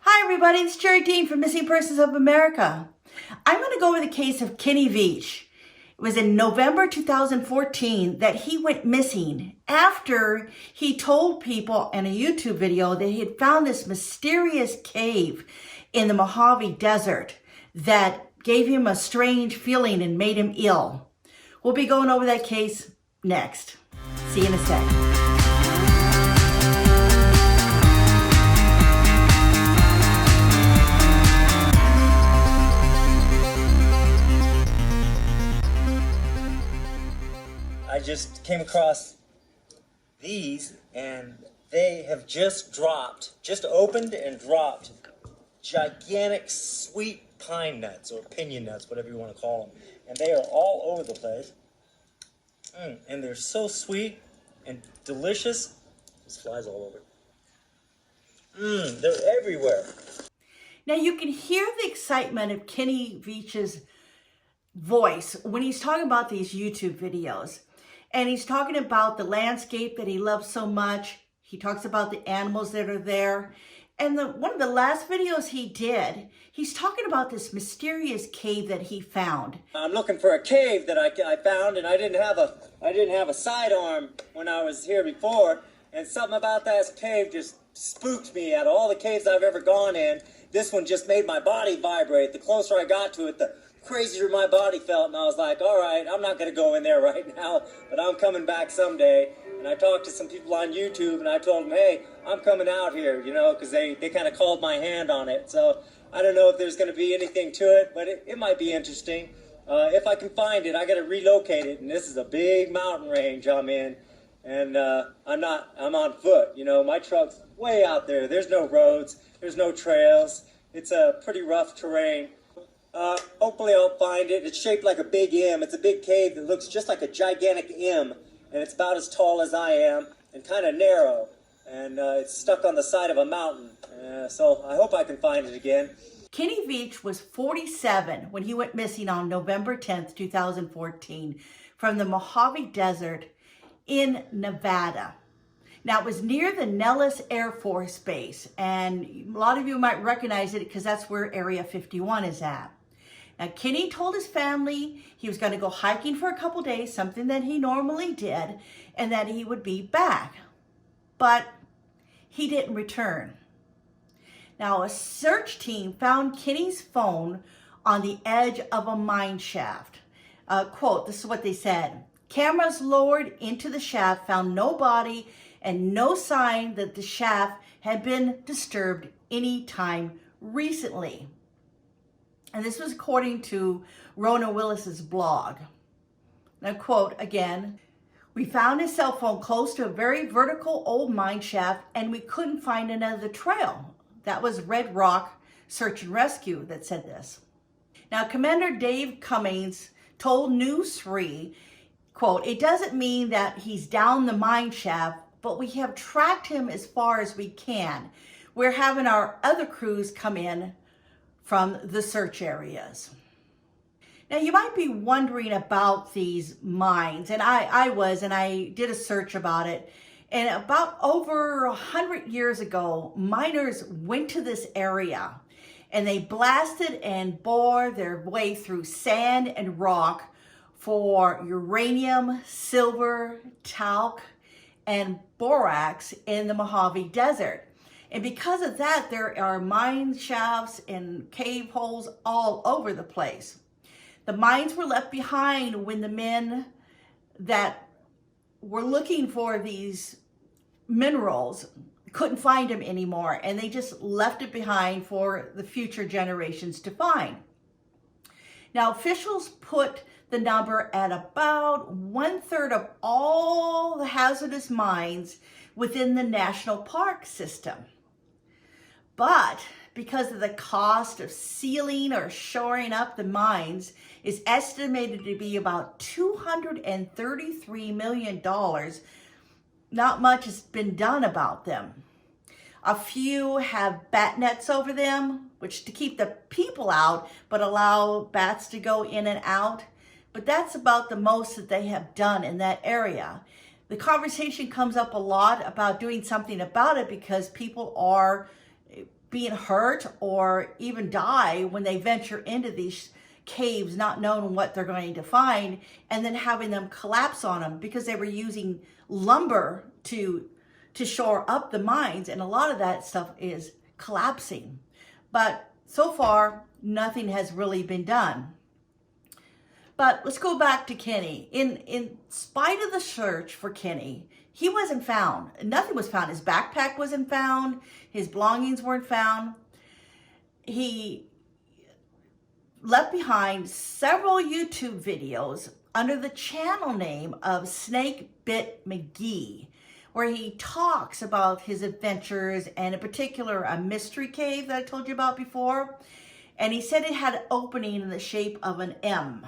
Hi everybody, it's Jerry Dean from Missing Persons of America. I'm going to go over the case of Kenny Veach. It was in November 2014 that he went missing after he told people in a YouTube video that he had found this mysterious cave in the Mojave Desert that gave him a strange feeling and made him ill. We'll be going over that case next. See you in a sec. I just came across these and they have just opened and dropped gigantic sweet pine nuts or pinion nuts, whatever you want to call them. And they are all over the place. And they're so sweet and delicious. There's flies all over. They're everywhere. Now you can hear the excitement of Kenny Veach's voice when he's talking about these YouTube videos. And he's talking about the landscape that he loves so much. He talks about the animals that are there. And one of the last videos he did, he's talking about this mysterious cave that he found. I'm looking for a cave that I found, and I didn't have a sidearm when I was here before. And something about that cave just spooked me out of all the caves I've ever gone in. This one just made my body vibrate. The closer I got to it, the crazier my body felt, and I was like, all right, I'm not going to go in there right now, but I'm coming back someday. And I talked to some people on YouTube, and I told them, hey, I'm coming out here, because they kind of called my hand on it. So I don't know if there's going to be anything to it, but it might be interesting. If I can find it, I got to relocate it, and this is a big mountain range I'm in, and I'm on foot. My truck's way out there. There's no roads. There's no trails. It's a pretty rough terrain. Hopefully I'll find it. It's shaped like a big M. It's a big cave that looks just like a gigantic M, and it's about as tall as I am and kind of narrow, and it's stuck on the side of a mountain. So I hope I can find it again. Kenny Veach was 47 when he went missing on November 10th, 2014 from the Mojave Desert in Nevada. Now, it was near the Nellis Air Force Base, and a lot of you might recognize it because that's where Area 51 is at. Now, Kenny told his family he was going to go hiking for a couple days, something that he normally did, and that he would be back. But he didn't return. Now, a search team found Kenny's phone on the edge of a mine shaft. Quote, this is what they said. Cameras lowered into the shaft found no body and no sign that the shaft had been disturbed any time recently. And this was according to Rona Willis's blog. Now, quote again, we found his cell phone close to a very vertical old mine shaft and we couldn't find another trail. That was Red Rock Search and Rescue that said this. Now, Commander Dave Cummings told News 3, quote, it doesn't mean that he's down the mine shaft, but we have tracked him as far as we can. We're having our other crews come in from the search areas. Now, you might be wondering about these mines, and I did a search about it. And about over 100 years ago, miners went to this area and they blasted and bored their way through sand and rock for uranium, silver, talc, and borax in the Mojave Desert. And because of that, there are mine shafts and cave holes all over the place. The mines were left behind when the men that were looking for these minerals couldn't find them anymore, and they just left it behind for the future generations to find. Now, officials put the number at about 1/3 of all the hazardous mines within the national park system. But because of the cost of sealing or shoring up the mines is estimated to be about $233 million, not much has been done about them. A few have bat nets over them, which to keep the people out, but allow bats to go in and out. But that's about the most that they have done in that area. The conversation comes up a lot about doing something about it because people are being hurt or even die when they venture into these caves, not knowing what they're going to find, and then having them collapse on them because they were using lumber to shore up the mines, and a lot of that stuff is collapsing. But so far, nothing has really been done. But let's go back to Kenny. In spite of the search for Kenny, he wasn't found. Nothing was found. His backpack wasn't found. His belongings weren't found. He left behind several YouTube videos under the channel name of Snake Bit McGee, where he talks about his adventures, and in particular a mystery cave that I told you about before. And he said it had an opening in the shape of an M.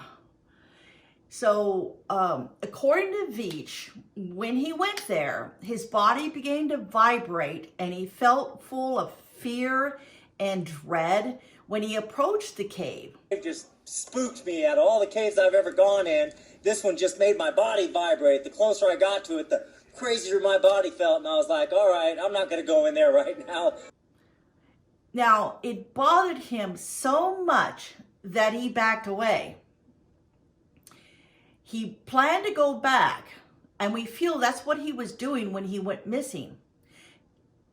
So according to Veach, when he went there, his body began to vibrate and he felt full of fear and dread when he approached the cave. It just spooked me out of all the caves I've ever gone in. This one just made my body vibrate. The closer I got to it, the crazier my body felt. And I was like, all right, I'm not going to go in there right now. Now, it bothered him so much that he backed away. He planned to go back, and we feel that's what he was doing when he went missing.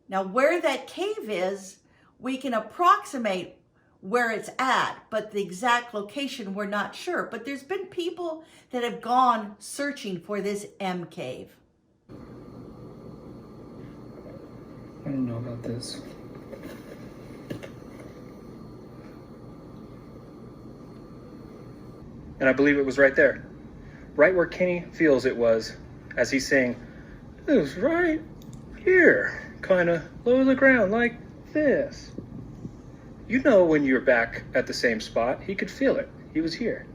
Now, where that cave is, we can approximate where it's at, but the exact location, we're not sure. But there's been people that have gone searching for this M cave. I didn't know about this. And I believe it was right there. Right where Kenny feels it was, as he's saying, it was right here, kind of low to the ground, like this. You know, when you're back at the same spot, he could feel it. He was here.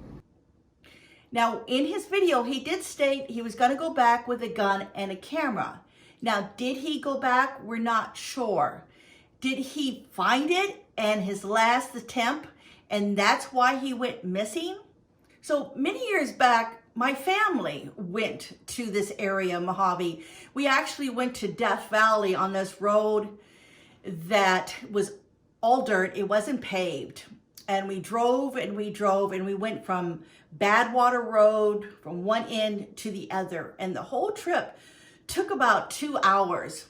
Now, in his video, he did state he was going to go back with a gun and a camera. Now, did he go back? We're not sure. Did he find it and his last attempt, and that's why he went missing? So many years back, my family went to this area, Mojave. We actually went to Death Valley on this road that was all dirt. It wasn't paved. And we drove and we drove and we went from Badwater Road from one end to the other. And the whole trip took about 2 hours.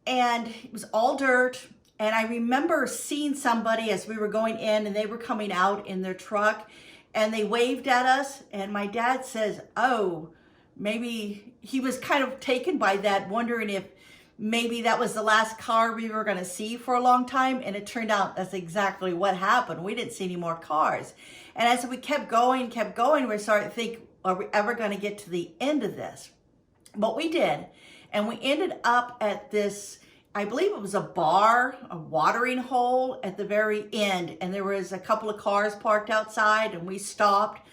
And it was all dirt. And I remember seeing somebody as we were going in and they were coming out in their truck. And they waved at us, and my dad says, oh, maybe he was kind of taken by that, wondering if maybe that was the last car we were going to see for a long time. And it turned out that's exactly what happened. We didn't see any more cars. And as we kept going, we started to think, are we ever going to get to the end of this? But we did. And we ended up at this, I believe it was a bar, a watering hole at the very end. And there was a couple of cars parked outside and we stopped.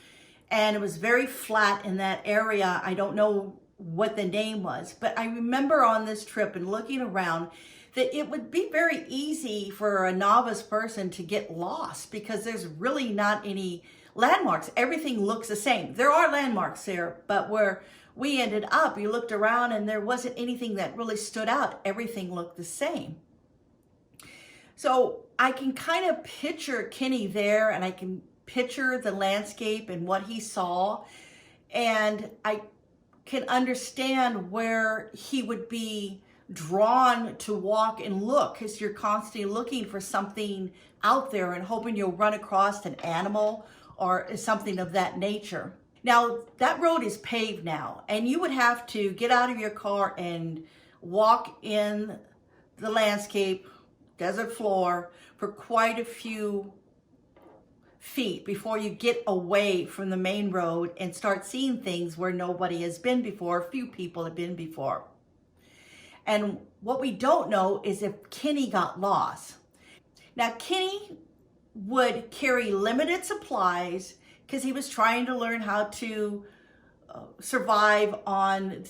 And it was very flat in that area. I don't know what the name was. But I remember on this trip and looking around that it would be very easy for a novice person to get lost because there's really not any landmarks. Everything looks the same. There are landmarks there, but where we ended up, you looked around and there wasn't anything that really stood out. Everything looked the same. So I can kind of picture Kenny there, and I can picture the landscape and what he saw. And I can understand where he would be drawn to walk and look, because you're constantly looking for something out there and hoping you'll run across an animal or something of that nature. Now, that road is paved now, and you would have to get out of your car and walk in the landscape, desert floor, for quite a few feet before you get away from the main road and start seeing things where nobody has been before, few people have been before. And what we don't know is if Kenny got lost. Now, Kenny would carry limited supplies because he was trying to learn how to survive on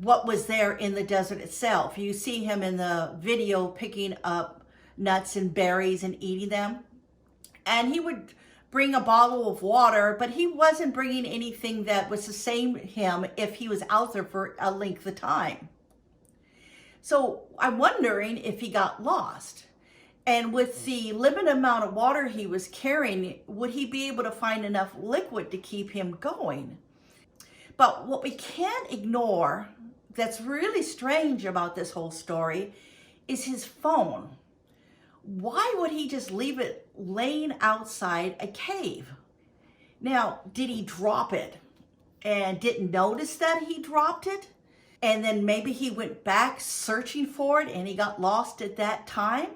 what was there in the desert itself. You see him in the video picking up nuts and berries and eating them. And he would bring a bottle of water, but he wasn't bringing anything that would sustain him if he was out there for a length of time. So I'm wondering if he got lost. And with the limited amount of water he was carrying, would he be able to find enough liquid to keep him going? But what we can't ignore that's really strange about this whole story is his phone. Why would he just leave it laying outside a cave? Now, did he drop it and didn't notice that he dropped it? And then maybe he went back searching for it and he got lost at that time?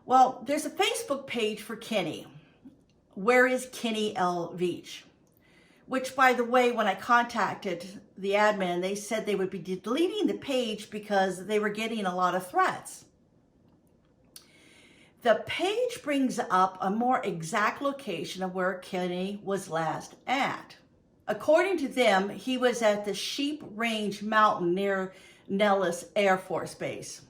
Well, there's a Facebook page for Kenny. Where is Kenny Veach? Which, by the way, when I contacted the admin, they said they would be deleting the page because they were getting a lot of threats. The page brings up a more exact location of where Kenny was last at. According to them, he was at the Sheep Range Mountain near Nellis Air Force Base.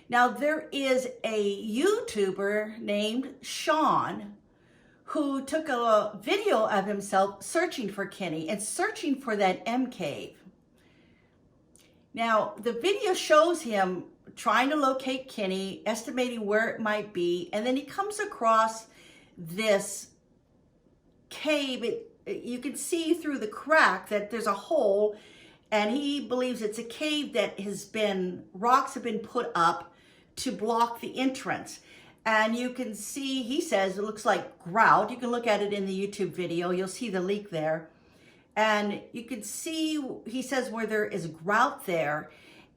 Now, there is a YouTuber named Sean who took a video of himself searching for Kenny and searching for that M cave. Now, the video shows him trying to locate Kenny, estimating where it might be, and then he comes across this cave. You can see through the crack that there's a hole, and he believes it's a cave that rocks have been put up to block the entrance. And you can see, he says, it looks like grout. You can look at it in the YouTube video. You'll see the leak there. And you can see, he says, where there is grout there.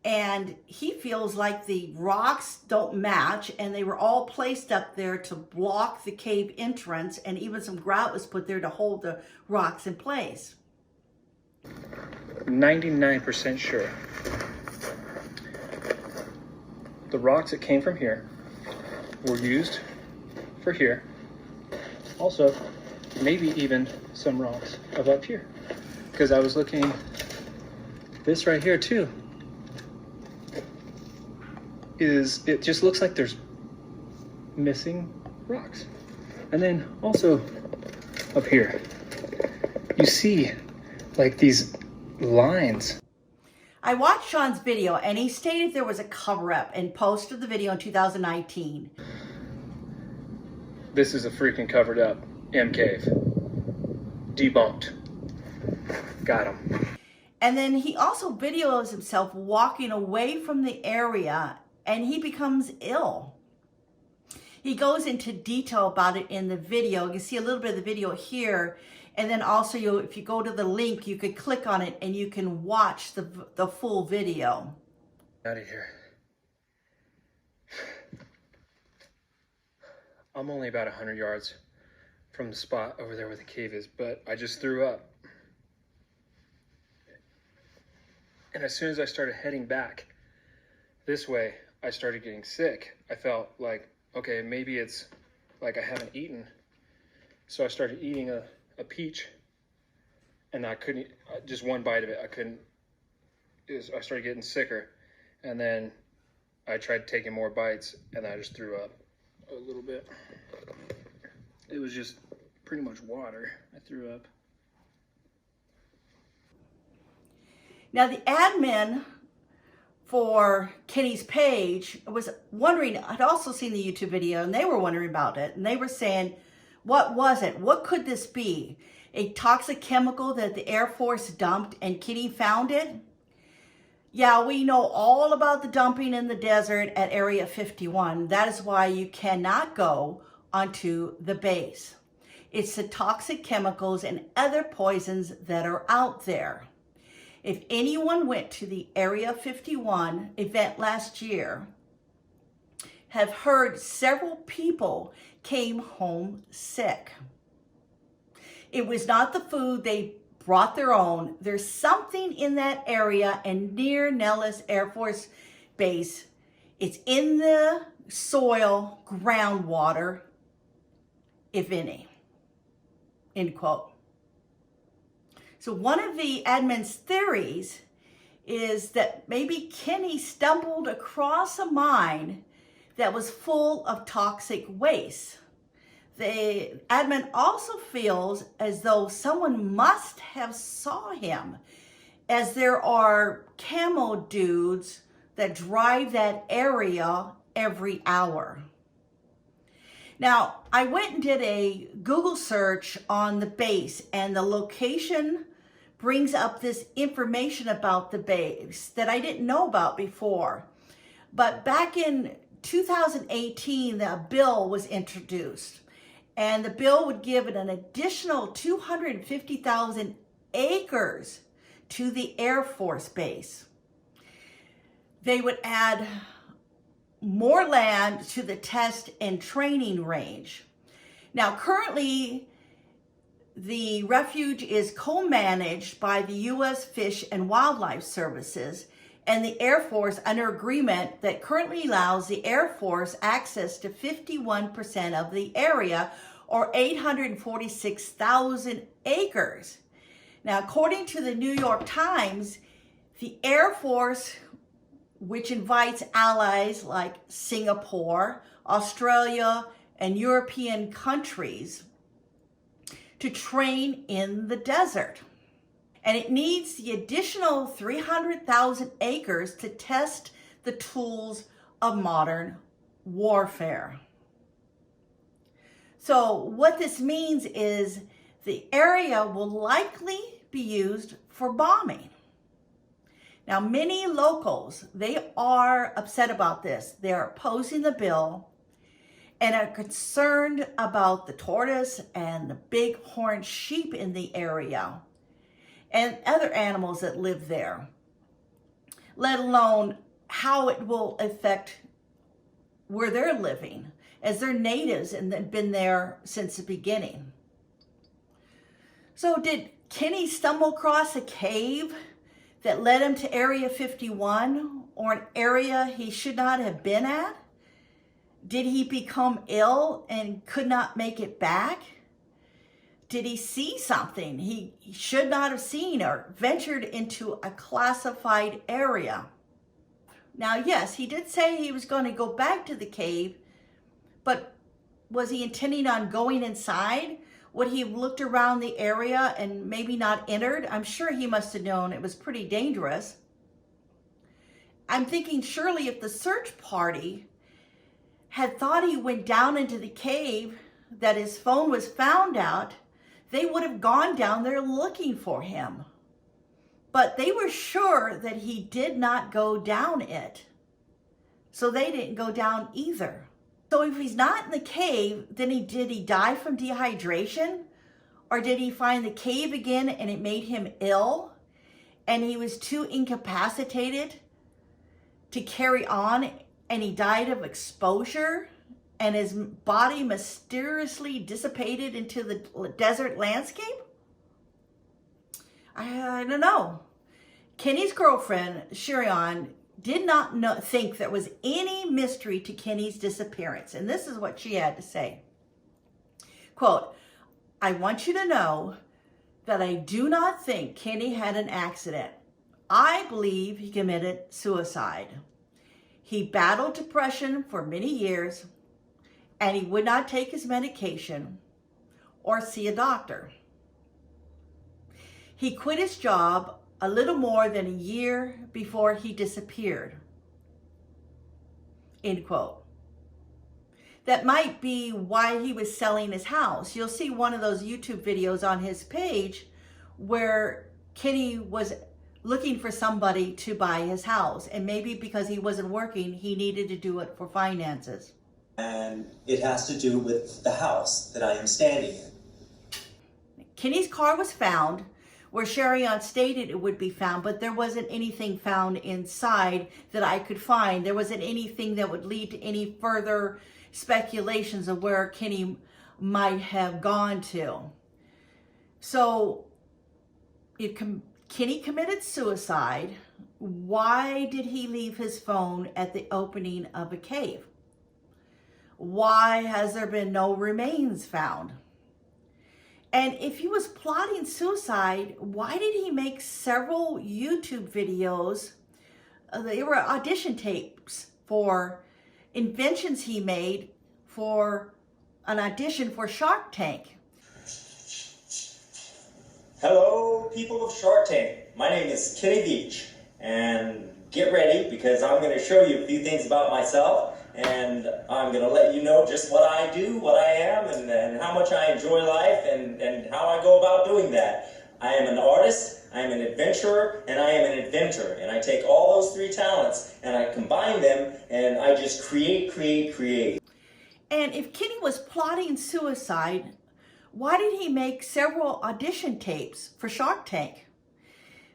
And he feels like the rocks don't match, and they were all placed up there to block the cave entrance, and even some grout was put there to hold the rocks in place. 99% sure. The rocks that came from here were used for here. Also, maybe even some rocks of up here. Because I was looking, this right here too, it just looks like there's missing rocks. And then also up here, you see like these lines. I watched Sean's video and he stated there was a cover-up and posted the video in 2019. This is a freaking covered up M cave. Debunked. Got him. And then he also videos himself walking away from the area, and he becomes ill. He goes into detail about it in the video. You can see a little bit of the video here. And then also, if you go to the link, you could click on it and you can watch the full video. Out of here. I'm only about 100 yards from the spot over there where the cave is, but I just threw up. And as soon as I started heading back this way, I started getting sick. I felt like, okay, maybe it's like I haven't eaten. So I started eating a peach, and I couldn't, just one bite of it, I started getting sicker. And then I tried taking more bites, and I just threw up a little bit. It was just pretty much water. I threw up. Now, the admin for Kenny's page was wondering, I'd also seen the YouTube video, and they were wondering about it. And they were saying, what was it? What could this be? A toxic chemical that the Air Force dumped and Kenny found it? Yeah, we know all about the dumping in the desert at Area 51. That is why you cannot go onto the base. It's the toxic chemicals and other poisons that are out there. If anyone went to the Area 51 event last year, have heard several people came home sick. It was not the food, they brought their own. There's something in that area and near Nellis Air Force Base. It's in the soil, groundwater, if any, end quote. So one of the admin's theories is that maybe Kenny stumbled across a mine that was full of toxic waste. The admin also feels as though someone must have saw him as there are camo dudes that drive that area every hour. Now, I went and did a Google search on the base, and the location brings up this information about the base that I didn't know about before. But back in 2018, the bill was introduced, and the bill would give it an additional 250,000 acres to the Air Force Base. They would add more land to the test and training range. Now, currently, the refuge is co-managed by the U.S. Fish and Wildlife Services and the Air Force under agreement that currently allows the Air Force access to 51% of the area, or 846,000 acres. Now, according to the New York Times, the Air Force, which invites allies like Singapore, Australia, and European countries to train in the desert. And it needs the additional 300,000 acres to test the tools of modern warfare. So what this means is the area will likely be used for bombing. Now, many locals, they are upset about this. They're opposing the bill and are concerned about the tortoise and the bighorn sheep in the area and other animals that live there, let alone how it will affect where they're living, as they're natives and they've been there since the beginning. So did Kenny stumble across a cave that led him to Area 51, or an area he should not have been at? Did he become ill and could not make it back? Did he see something he should not have seen, or ventured into a classified area? Now, yes, he did say he was going to go back to the cave, but was he intending on going inside? Would he have looked around the area and maybe not entered? I'm sure he must have known it was pretty dangerous. I'm thinking surely if the search party had thought he went down into the cave, that his phone was found out, they would have gone down there looking for him. But they were sure that he did not go down it. So they didn't go down either. So if he's not in the cave, then did he die from dehydration? Or did he find the cave again and it made him ill? And he was too incapacitated to carry on and he died of exposure? And his body mysteriously dissipated into the desert landscape? I don't know. Kenny's girlfriend, Shirion, did not think there was any mystery to Kenny's disappearance. And this is what she had to say. Quote, "I want you to know that I do not think Kenny had an accident. I believe he committed suicide. He battled depression for many years, and he would not take his medication or see a doctor. He quit his job a little more than a year before he disappeared." End quote. That might be why he was selling his house. You'll see one of those YouTube videos on his page where Kenny was looking for somebody to buy his house. And maybe because he wasn't working, he needed to do it for finances. And it has to do with the house that I am standing in. Kenny's car was found where Shirion stated it would be found, but there wasn't anything found inside that I could find. There wasn't anything that would lead to any further speculations of where Kenny might have gone to. So if Kenny committed suicide, why did he leave his phone at the opening of a cave? Why has there been no remains found? And if he was plotting suicide, why did he make several YouTube videos? They were audition tapes for inventions he made for an audition for Shark Tank. Hello, people of Shark Tank. My name is Kenny Veach, and get ready because I'm going to show you a few things about myself, and I'm going to let you know just what I do, what I am, and how much I enjoy life, and how I go about doing that. I am an artist, I am an adventurer, and I am an inventor, and I take all those three talents, and I combine them, and I just create. And if Kenny was plotting suicide, why did he make several audition tapes for Shark Tank?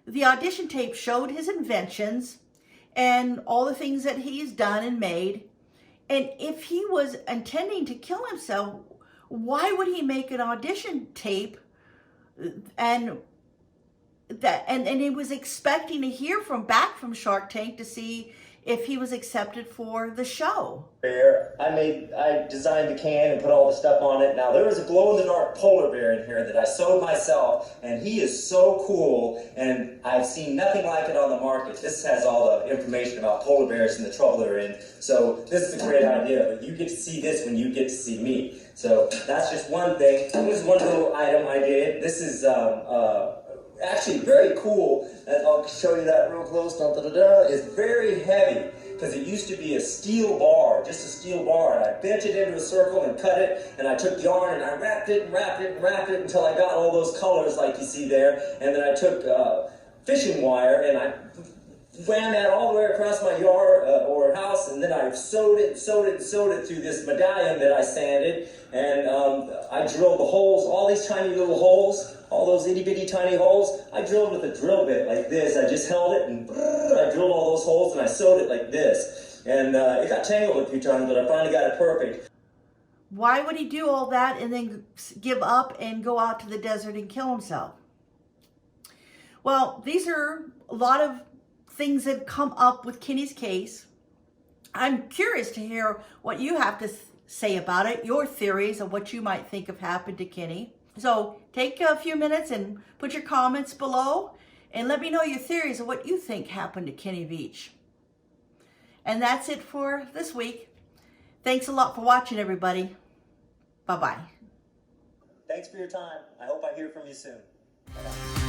The audition tape showed his inventions and all the things that he's done and made. And if he was intending to kill himself, why would he make an audition tape and he was expecting to hear back from Shark Tank to see if he was accepted for the show? I designed the can and put all the stuff on it. Now there is a glow-in-the-dark polar bear in here that I sewed myself, and he is so cool, and I've seen nothing like it on the market. This has all the information about polar bears and the trouble they're in. So this is a great idea. You get to see this when you get to see me. So that's just one thing. Here's one little item I did. This is actually very cool. I'll show you that real close. It's very heavy because it used to be a steel bar, just a steel bar, and I bent it into a circle and cut it, and I took yarn and I wrapped it until I got all those colors like you see there, and then I took fishing wire and I ran that all the way across my yard or house, and then I sewed it through this medallion that I sanded, and I drilled the holes, all these tiny little holes, all those itty bitty tiny holes. I drilled with a drill bit like this. I just held it and I drilled all those holes and I sewed it like this, and it got tangled a few times, but I finally got it perfect. Why would he do all that and then give up and go out to the desert and kill himself? Well, these are a lot of things that come up with Kenny's case. I'm curious to hear what you have to say about it, your theories of what you might think have happened to Kenny. So take a few minutes and put your comments below and let me know your theories of what you think happened to Kenny Veach. And that's it for this week. Thanks a lot for watching, everybody. Bye-bye. Thanks for your time. I hope I hear from you soon. Bye-bye.